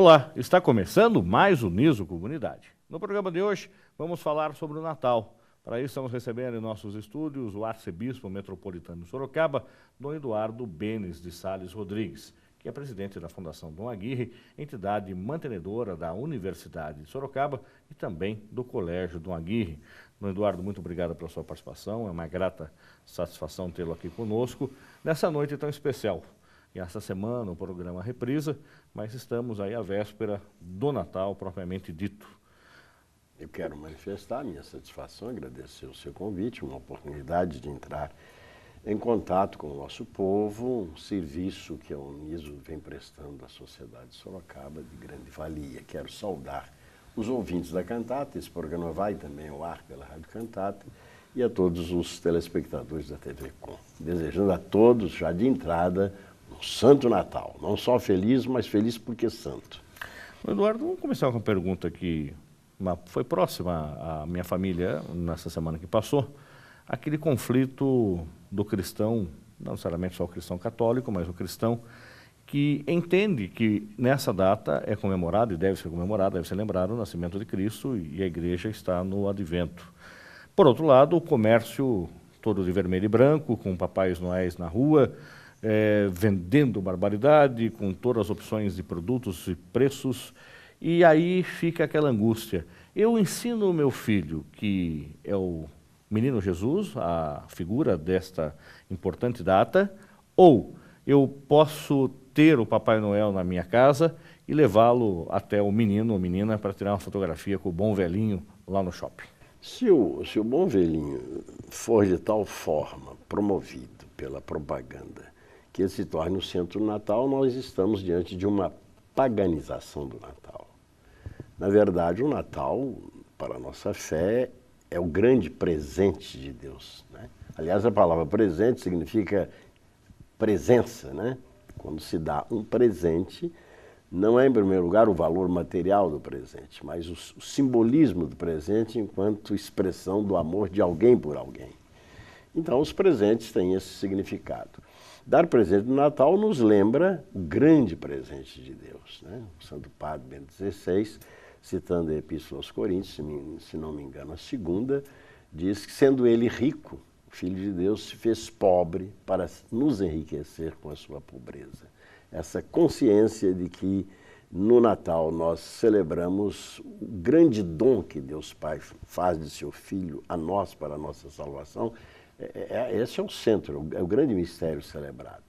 Olá, está começando mais o Niso Comunidade. No programa de hoje, vamos falar sobre o Natal. Para isso, estamos recebendo em nossos estúdios o arcebispo metropolitano de Sorocaba, Dom Eduardo Benes de Sales Rodrigues, que é presidente da Fundação Dom Aguirre, entidade mantenedora da Universidade de Sorocaba e também do Colégio Dom Aguirre. Dom Eduardo, muito obrigado pela sua participação, é uma grata satisfação tê-lo aqui conosco nessa noite tão especial. E essa semana o programa reprisa, mas estamos aí à véspera do Natal propriamente dito. Eu quero manifestar a minha satisfação, agradecer o seu convite, uma oportunidade de entrar em contato com o nosso povo, um serviço que a Uniso vem prestando à sociedade de Sorocaba de grande valia. Quero saudar os ouvintes da Cantata, esse programa vai também ao ar pela Rádio Cantata, e a todos os telespectadores da TV Com. Desejando a todos, já de entrada, um Santo Natal. Não só feliz, mas feliz porque santo. Eduardo, vamos começar com uma pergunta que foi próxima à minha família nessa semana que passou. Aquele conflito do cristão, não necessariamente só o cristão católico, mas o cristão que entende que nessa data é comemorado e deve ser comemorado, deve ser lembrado o nascimento de Cristo e a igreja está no advento. Por outro lado, o comércio todo de vermelho e branco, com papais noéis na rua, vendendo barbaridade, com todas as opções de produtos e preços, e aí fica aquela angústia. Eu ensino o meu filho, que é o menino Jesus, a figura desta importante data, ou eu posso ter o Papai Noel na minha casa e levá-lo até o menino ou menina para tirar uma fotografia com o bom velhinho lá no shopping. Se o bom velhinho for de tal forma promovido pela propaganda que ele se torne o centro do Natal, nós estamos diante de uma paganização do Natal. Na verdade, o Natal, para a nossa fé, é o grande presente de Deus, né? Aliás, a palavra presente significa presença, né? Quando se dá um presente, não é, em primeiro lugar, o valor material do presente, mas o simbolismo do presente enquanto expressão do amor de alguém por alguém. Então, os presentes têm esse significado. Dar presente no Natal nos lembra o grande presente de Deus, né? O Santo Padre Bento XVI, citando a Epístola aos Coríntios, se não me engano, a segunda, diz que, sendo ele rico, o Filho de Deus se fez pobre para nos enriquecer com a sua pobreza. Essa consciência de que no Natal nós celebramos o grande dom que Deus Pai faz de seu Filho a nós para a nossa salvação, esse é o centro, é o grande mistério celebrado.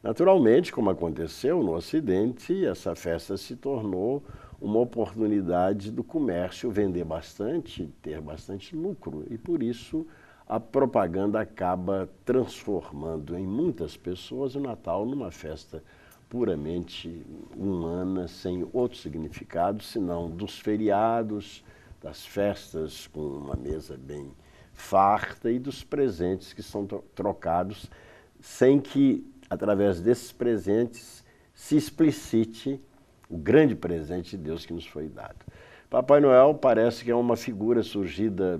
Naturalmente, como aconteceu no Ocidente, essa festa se tornou uma oportunidade do comércio vender bastante, ter bastante lucro, e por isso a propaganda acaba transformando em muitas pessoas o Natal numa festa puramente humana, sem outro significado, senão dos feriados, das festas com uma mesa bem farta e dos presentes que são trocados, sem que, através desses presentes, se explicite o grande presente de Deus que nos foi dado. Papai Noel parece que é uma figura surgida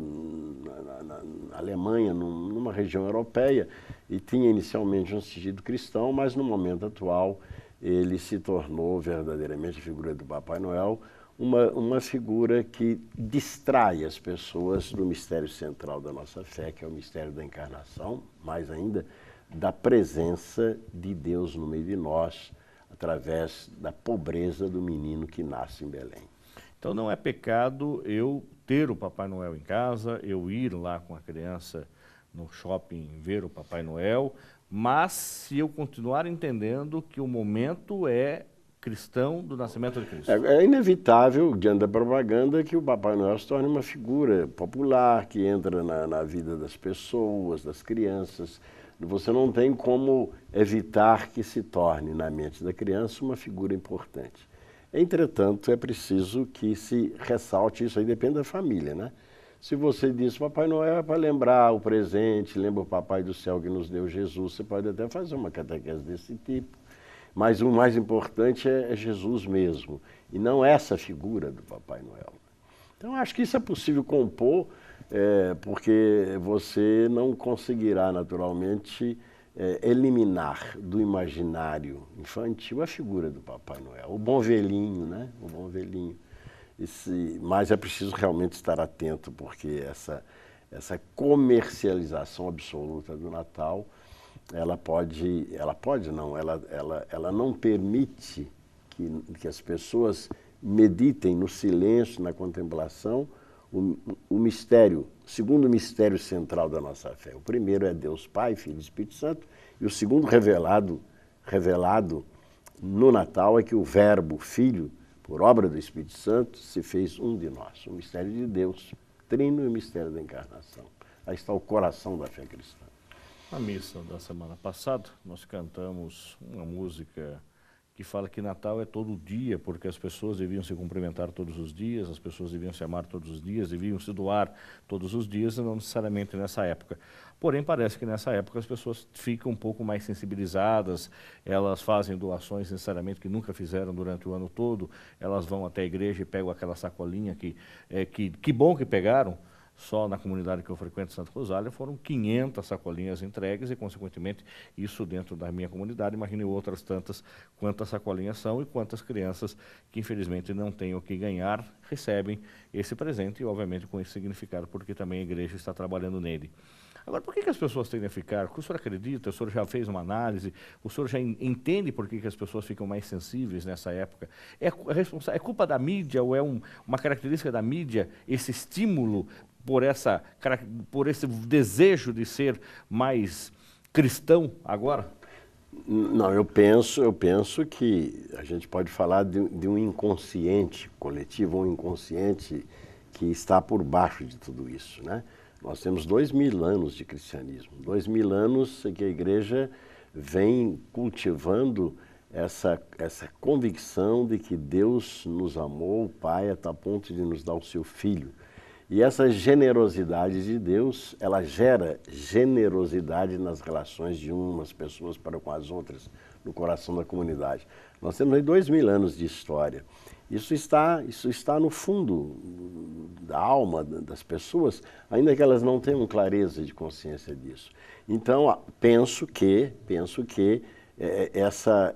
na Alemanha, numa região europeia, e tinha inicialmente um sentido cristão, mas no momento atual ele se tornou verdadeiramente a figura do Papai Noel, uma figura que distrai as pessoas do mistério central da nossa fé, que é o mistério da encarnação, mais ainda da presença de Deus no meio de nós, através da pobreza do menino que nasce em Belém. Então não é pecado eu ter o Papai Noel em casa, eu ir lá com a criança no shopping ver o Papai Noel, mas se eu continuar entendendo que o momento é cristão do nascimento de Cristo. É inevitável, diante da propaganda, que o Papai Noel se torne uma figura popular, que entra na vida das pessoas, das crianças. Você não tem como evitar que se torne, na mente da criança, uma figura importante. Entretanto, é preciso que se ressalte, isso aí depende da família, né? Se você diz Papai Noel é para lembrar o presente, lembra o Papai do Céu que nos deu Jesus, você pode até fazer uma catequese desse tipo. Mas o mais importante é Jesus mesmo, e não essa figura do Papai Noel. Então, acho que isso é possível compor, porque você não conseguirá, naturalmente, eliminar do imaginário infantil a figura do Papai Noel, o bom velhinho, né? O bom velhinho. Mas é preciso realmente estar atento, porque essa comercialização absoluta do Natal, ela não permite que as pessoas meditem no silêncio, na contemplação, o mistério, o segundo mistério central da nossa fé. O primeiro é Deus Pai, Filho e Espírito Santo, e o segundo revelado no Natal é que o Verbo, Filho, por obra do Espírito Santo, se fez um de nós. O mistério de Deus, trino e o mistério da encarnação. Aí está o coração da fé cristã. Na missa da semana passada, nós cantamos uma música que fala que Natal é todo dia, porque as pessoas deviam se cumprimentar todos os dias, as pessoas deviam se amar todos os dias, deviam se doar todos os dias, e não necessariamente nessa época. Porém, parece que nessa época as pessoas ficam um pouco mais sensibilizadas, elas fazem doações, sinceramente, que nunca fizeram durante o ano todo, elas vão até a igreja e pegam aquela sacolinha que bom que pegaram. Só na comunidade que eu frequento, Santa Rosália, foram 500 sacolinhas entregues e, consequentemente, isso dentro da minha comunidade, imagine outras tantas, quantas sacolinhas são e quantas crianças que, infelizmente, não têm o que ganhar, recebem esse presente e, obviamente, com esse significado, porque também a igreja está trabalhando nele. Agora, por que as pessoas tendem a ficar? O senhor acredita? O senhor já fez uma análise? O senhor já entende por que as pessoas ficam mais sensíveis nessa época? É culpa da mídia ou é uma característica da mídia, esse estímulo por esse desejo de ser mais cristão agora? Não, eu penso que a gente pode falar de um inconsciente coletivo, um inconsciente que está por baixo de tudo isso, né? Nós temos 2000 anos de cristianismo, 2000 anos que a igreja vem cultivando essa convicção de que Deus nos amou, o Pai, até a ponto de nos dar o seu Filho. E essa generosidade de Deus, ela gera generosidade nas relações de umas pessoas para com as outras, no coração da comunidade. Nós temos aí 2000 anos de história. Isso está no fundo da alma das pessoas, ainda que elas não tenham clareza de consciência disso. Então, penso que essa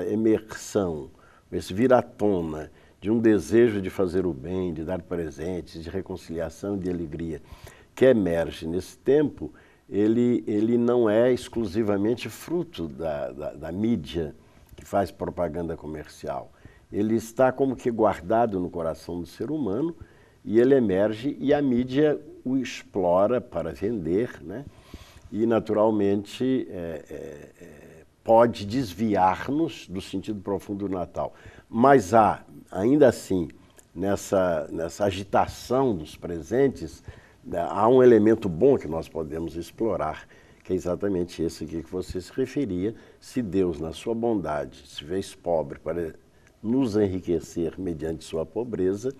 emersão, esse vir à tona de um desejo de fazer o bem, de dar presentes, de reconciliação e de alegria, que emerge nesse tempo, ele não é exclusivamente fruto da mídia que faz propaganda comercial. Ele está como que guardado no coração do ser humano e ele emerge e a mídia o explora para vender, né? E, naturalmente, pode desviar-nos do sentido profundo do Natal. Mas ainda assim, nessa agitação dos presentes, há um elemento bom que nós podemos explorar, que é exatamente esse aqui que você se referia. Se Deus, na sua bondade, se fez pobre para nos enriquecer mediante sua pobreza,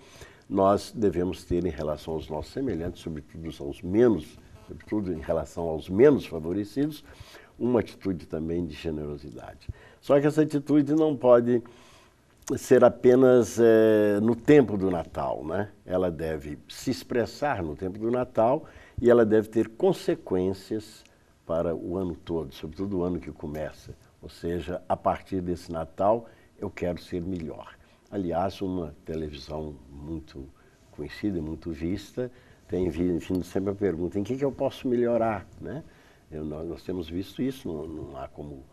nós devemos ter em relação aos nossos semelhantes, sobretudo em relação aos menos favorecidos, uma atitude também de generosidade. Só que essa atitude não pode ser apenas no tempo do Natal, né? Ela deve se expressar no tempo do Natal e ela deve ter consequências para o ano todo, sobretudo o ano que começa. Ou seja, a partir desse Natal, eu quero ser melhor. Aliás, uma televisão muito conhecida e muito vista tem vindo sempre a pergunta: em que eu posso melhorar, né? Nós temos visto isso, não há como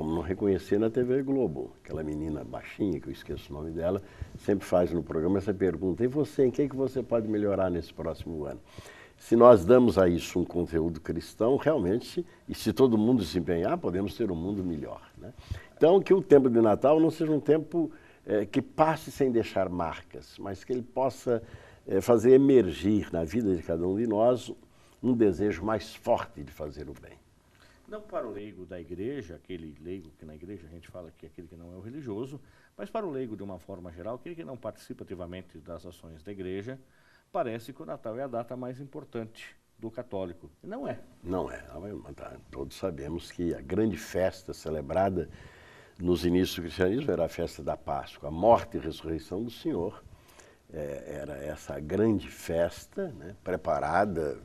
não reconhecer na TV Globo. Aquela menina baixinha, que eu esqueço o nome dela, sempre faz no programa essa pergunta: e você, em que você pode melhorar nesse próximo ano? Se nós damos a isso um conteúdo cristão, realmente, e se todo mundo se empenhar, podemos ter um mundo melhor, né? Então, que o tempo de Natal não seja um tempo que passe sem deixar marcas, mas que ele possa fazer emergir na vida de cada um de nós um desejo mais forte de fazer o bem. Não para o leigo da igreja, aquele leigo que na igreja a gente fala que é aquele que não é o religioso, mas para o leigo de uma forma geral, aquele que não participa ativamente das ações da igreja, parece que o Natal é a data mais importante do católico. E não é. Não é. Todos sabemos que a grande festa celebrada nos inícios do cristianismo era a festa da Páscoa. A morte e ressurreição do Senhor era essa grande festa, né, preparada,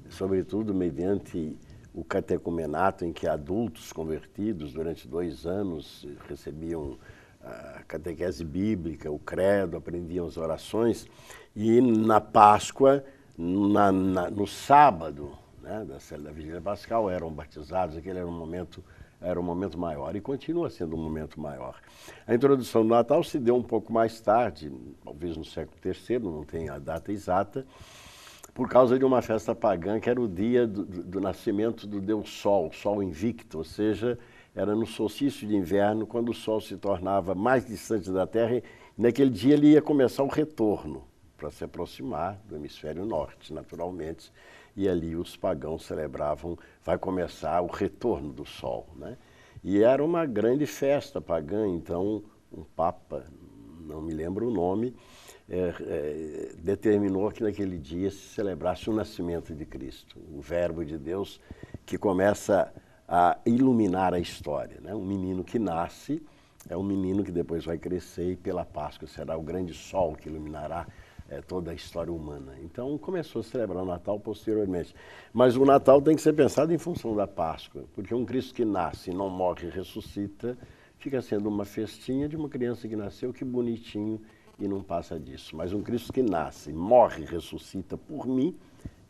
sobretudo mediante o catecumenato, em que adultos convertidos durante 2 anos recebiam a catequese bíblica, o credo, aprendiam as orações, e na Páscoa, no sábado, né, da Vigília Pascal, eram batizados. Aquele era um momento maior, e continua sendo um momento maior. A introdução do Natal se deu um pouco mais tarde, talvez no século III, não tenho a data exata, por causa de uma festa pagã, que era o dia do nascimento do Deus Sol, Sol invicto, ou seja, era no solstício de inverno, quando o Sol se tornava mais distante da Terra, e naquele dia ele ia começar o retorno, para se aproximar do hemisfério norte, naturalmente, e ali os pagãos celebravam, vai começar o retorno do Sol, né? E era uma grande festa pagã, então um papa, não me lembro o nome, determinou que naquele dia se celebrasse o nascimento de Cristo, o Verbo de Deus que começa a iluminar a história, né? Um menino que nasce é um menino que depois vai crescer, e pela Páscoa será o grande sol que iluminará toda a história humana. Então começou a celebrar o Natal posteriormente. Mas o Natal tem que ser pensado em função da Páscoa, porque um Cristo que nasce, não morre e ressuscita, fica sendo uma festinha de uma criança que nasceu, que bonitinho, e não passa disso. Mas um Cristo que nasce, morre e ressuscita por mim,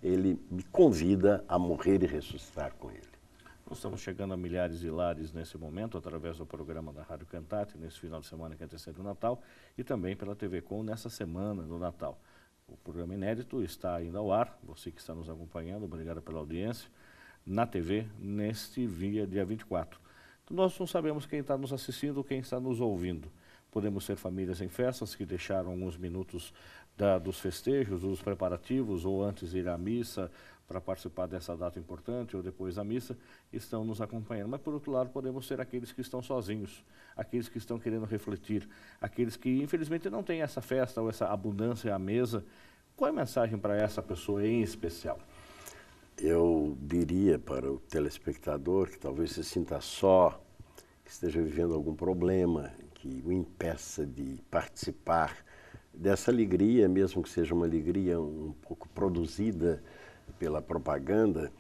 ele me convida a morrer e ressuscitar com ele. Nós estamos chegando a milhares de lares nesse momento, através do programa da Rádio Cantate, nesse final de semana que antecede o Natal, e também pela TV Com nessa semana do Natal. O programa inédito está ainda ao ar, você que está nos acompanhando, obrigado pela audiência, na TV, neste dia 24. Então, nós não sabemos quem está nos assistindo ou quem está nos ouvindo. Podemos ser famílias em festas que deixaram alguns minutos dos festejos, dos preparativos, ou antes de ir à missa, para participar dessa data importante, ou depois da missa, estão nos acompanhando. Mas, por outro lado, podemos ser aqueles que estão sozinhos, aqueles que estão querendo refletir, aqueles que, infelizmente, não têm essa festa ou essa abundância à mesa. Qual é a mensagem para essa pessoa em especial? Eu diria para o telespectador que talvez se sinta só, que esteja vivendo algum problema, que o impeça de participar dessa alegria, mesmo que seja uma alegria um pouco produzida pela propaganda.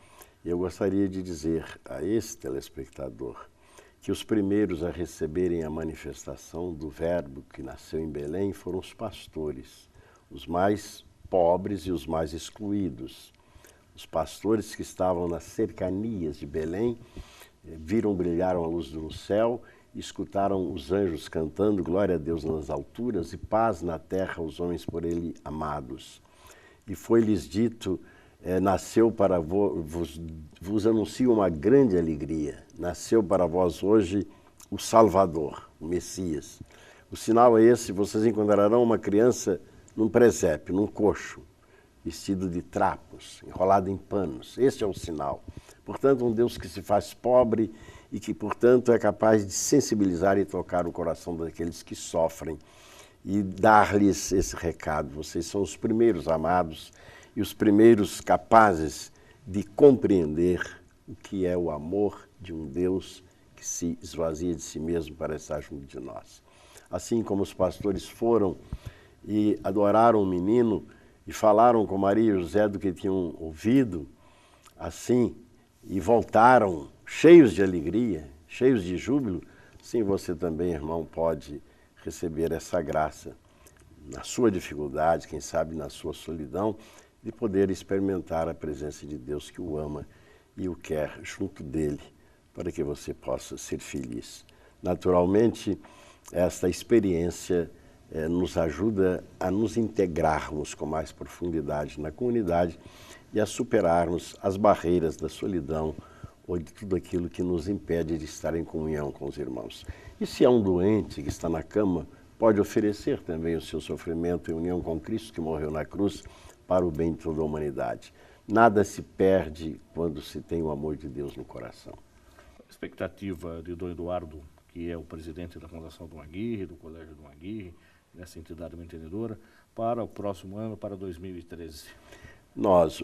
Eu gostaria de dizer a esse telespectador que os primeiros a receberem a manifestação do Verbo que nasceu em Belém foram os pastores, os mais pobres e os mais excluídos. Os pastores que estavam nas cercanias de Belém viram brilhar a luz do céu, escutaram os anjos cantando glória a Deus nas alturas e paz na terra aos homens por ele amados. E foi-lhes dito, nasceu para vos anuncio uma grande alegria, nasceu para vós hoje o Salvador, o Messias. O sinal é esse: vocês encontrarão uma criança num presépio, num coxo, vestido de trapos, enrolado em panos. Este é o sinal. Portanto, um Deus que se faz pobre e que, portanto, é capaz de sensibilizar e tocar o coração daqueles que sofrem e dar-lhes esse recado. Vocês são os primeiros amados e os primeiros capazes de compreender o que é o amor de um Deus que se esvazia de si mesmo para estar junto de nós. Assim como os pastores foram e adoraram o menino e falaram com Maria e José do que tinham ouvido, assim, e voltaram cheios de alegria, cheios de júbilo, sim, você também, irmão, pode receber essa graça na sua dificuldade, quem sabe na sua solidão, de poder experimentar a presença de Deus que o ama e o quer junto dele, para que você possa ser feliz. Naturalmente, esta experiência nos ajuda a nos integrarmos com mais profundidade na comunidade e a superarmos as barreiras da solidão ou de tudo aquilo que nos impede de estar em comunhão com os irmãos. E se há um doente que está na cama, pode oferecer também o seu sofrimento em união com Cristo que morreu na cruz para o bem de toda a humanidade. Nada se perde quando se tem o amor de Deus no coração. A expectativa de Dom Eduardo, que é o presidente da Fundação Dom Aguirre, do Colégio Dom Aguirre, nessa entidade mantenedora, para o próximo ano, para 2013?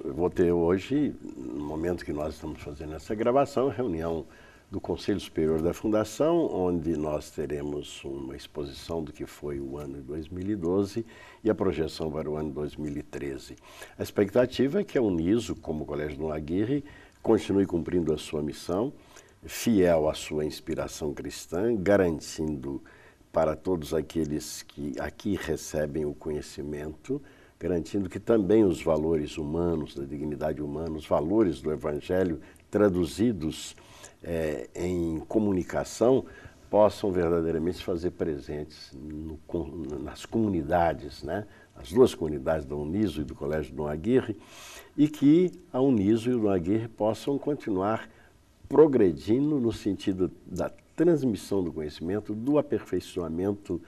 Vou ter hoje, no momento que nós estamos fazendo essa gravação, reunião do Conselho Superior da Fundação, onde nós teremos uma exposição do que foi o ano de 2012 e a projeção para o ano de 2013. A expectativa é que a Uniso, como o Colégio Dom Aguirre, continue cumprindo a sua missão, fiel à sua inspiração cristã, garantindo para todos aqueles que aqui recebem o conhecimento, garantindo que também os valores humanos, da dignidade humana, os valores do Evangelho traduzidos em comunicação, possam verdadeiramente se fazer presentes nas comunidades, né? As duas comunidades da Uniso e do Colégio Dom Aguirre, e que a Uniso e o Dom Aguirre possam continuar progredindo no sentido da transmissão do conhecimento, do aperfeiçoamento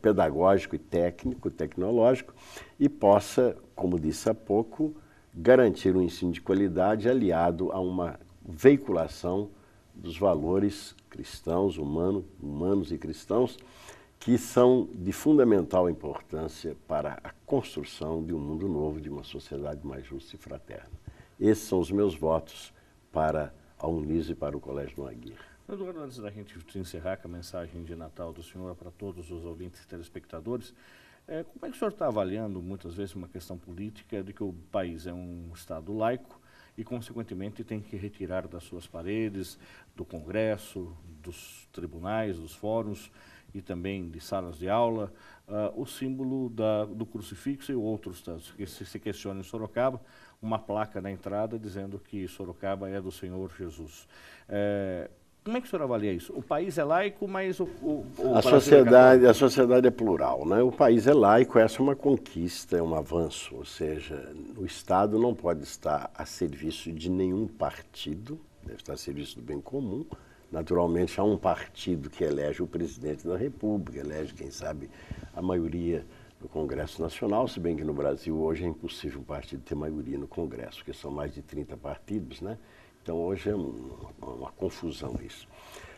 pedagógico e técnico, tecnológico, e possa, como disse há pouco, garantir um ensino de qualidade aliado a uma veiculação dos valores cristãos, humanos e cristãos, que são de fundamental importância para a construção de um mundo novo, de uma sociedade mais justa e fraterna. Esses são os meus votos para a Uniso e para o Colégio Dom Aguirre. Eduardo, antes da gente encerrar com a mensagem de Natal do senhor para todos os ouvintes e telespectadores, como é que o senhor está avaliando, muitas vezes, uma questão política de que o país é um Estado laico e, consequentemente, tem que retirar das suas paredes, do Congresso, dos tribunais, dos fóruns e também de salas de aula, o símbolo do crucifixo e outros que se questionam em Sorocaba, uma placa na entrada dizendo que Sorocaba é do Senhor Jesus. Como é que o senhor avalia isso? O país é laico, mas a sociedade é plural, né? O país é laico, essa é uma conquista, é um avanço, ou seja, o Estado não pode estar a serviço de nenhum partido, deve estar a serviço do bem comum. Naturalmente, há um partido que elege o presidente da República, elege, quem sabe, a maioria no Congresso Nacional, se bem que no Brasil hoje é impossível um partido ter maioria no Congresso, porque são mais de 30 partidos, né? Então hoje é uma confusão isso.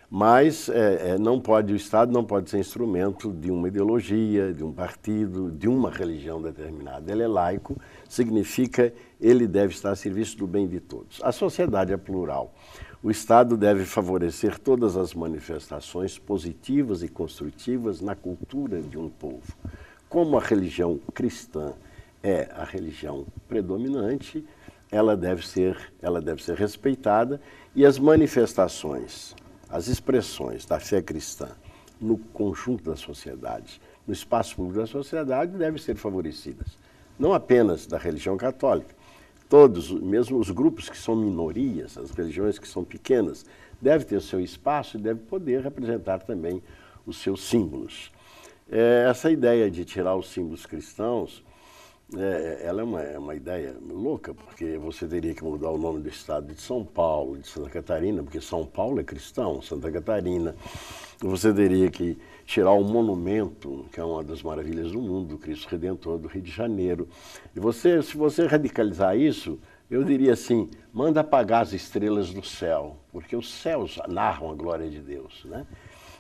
Mas o Estado não pode ser instrumento de uma ideologia, de um partido, de uma religião determinada. Ele é laico, significa ele deve estar a serviço do bem de todos. A sociedade é plural. O Estado deve favorecer todas as manifestações positivas e construtivas na cultura de um povo. Como a religião cristã é a religião predominante, ela deve ser respeitada, e as manifestações, as expressões da fé cristã no conjunto da sociedade, no espaço público da sociedade, devem ser favorecidas. Não apenas da religião católica. Todos, mesmo os grupos que são minorias, as religiões que são pequenas, devem ter o seu espaço e devem poder representar também os seus símbolos. Essa ideia de tirar os símbolos cristãos, ela é uma ideia louca, porque você teria que mudar o nome do estado de São Paulo, de Santa Catarina, porque São Paulo é cristão, Santa Catarina. Você teria que tirar o monumento, que é uma das maravilhas do mundo, o Cristo Redentor do Rio de Janeiro. E se você radicalizar isso, eu diria assim, manda apagar as estrelas do céu, porque os céus narram a glória de Deus, né?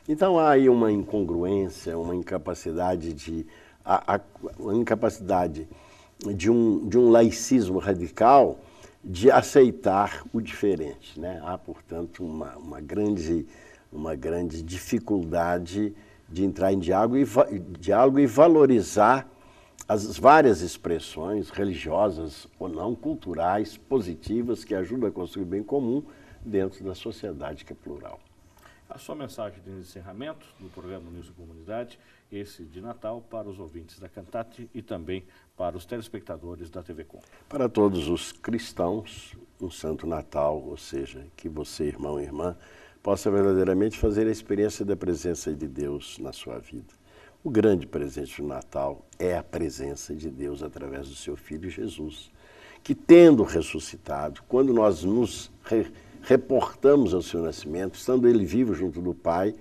Então há aí uma incongruência, uma incapacidade de um laicismo radical de aceitar o diferente, né? Há, portanto, uma grande dificuldade de entrar em diálogo e valorizar as várias expressões religiosas ou não, culturais, positivas, que ajudam a construir o bem comum dentro da sociedade que é plural. A sua mensagem de encerramento do programa Uniso Comunidade, esse de Natal, para os ouvintes da Cantate e também para os telespectadores da TV Com. Para todos os cristãos, um Santo Natal, ou seja, que você, irmão e irmã, possa verdadeiramente fazer a experiência da presença de Deus na sua vida. O grande presente do Natal é a presença de Deus através do seu Filho Jesus, que, tendo ressuscitado, quando nós nos reportamos ao seu nascimento, estando ele vivo junto do Pai,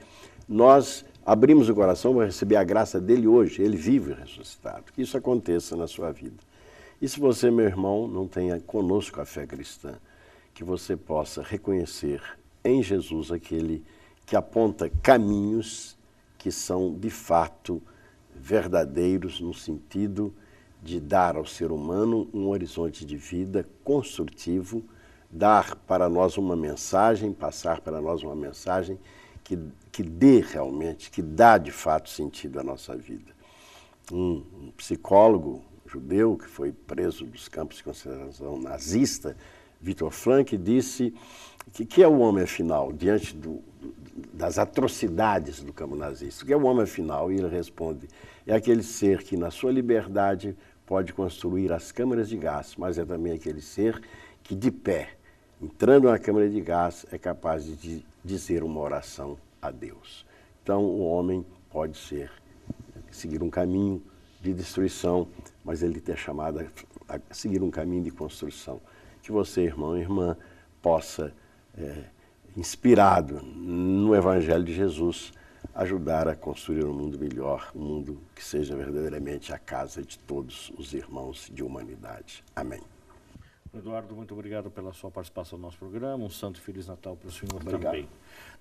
nós abrimos o coração para receber a graça dele hoje, ele vivo e ressuscitado. Que isso aconteça na sua vida. E se você, meu irmão, não tenha conosco a fé cristã, que você possa reconhecer em Jesus aquele que aponta caminhos que são, de fato, verdadeiros no sentido de dar ao ser humano um horizonte de vida construtivo, dar para nós uma mensagem, passar para nós uma mensagem que dê realmente, que dá de fato sentido à nossa vida. Um psicólogo judeu que foi preso dos campos de concentração nazista Viktor Frankl disse que é o homem afinal, diante das atrocidades do campo nazista. O que é o homem afinal? E ele responde, é aquele ser que na sua liberdade pode construir as câmaras de gás, mas é também aquele ser que de pé, entrando na câmara de gás, é capaz de dizer uma oração a Deus. Então o homem pode seguir um caminho de destruição, mas ele tem chamado a seguir um caminho de construção. Que você, irmão e irmã, possa, inspirado no Evangelho de Jesus, ajudar a construir um mundo melhor, um mundo que seja verdadeiramente a casa de todos os irmãos de humanidade. Amém. Eduardo, muito obrigado pela sua participação no nosso programa. Um santo e feliz Natal para o senhor Obrigado. também.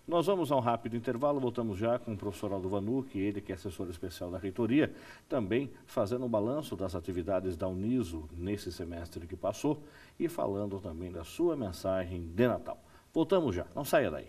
Nós vamos a um rápido intervalo, voltamos já com o professor Aldo Vanucchi, ele que é assessor especial da reitoria, também fazendo um balanço das atividades da Uniso nesse semestre que passou e falando também da sua mensagem de Natal. Voltamos já, não saia daí.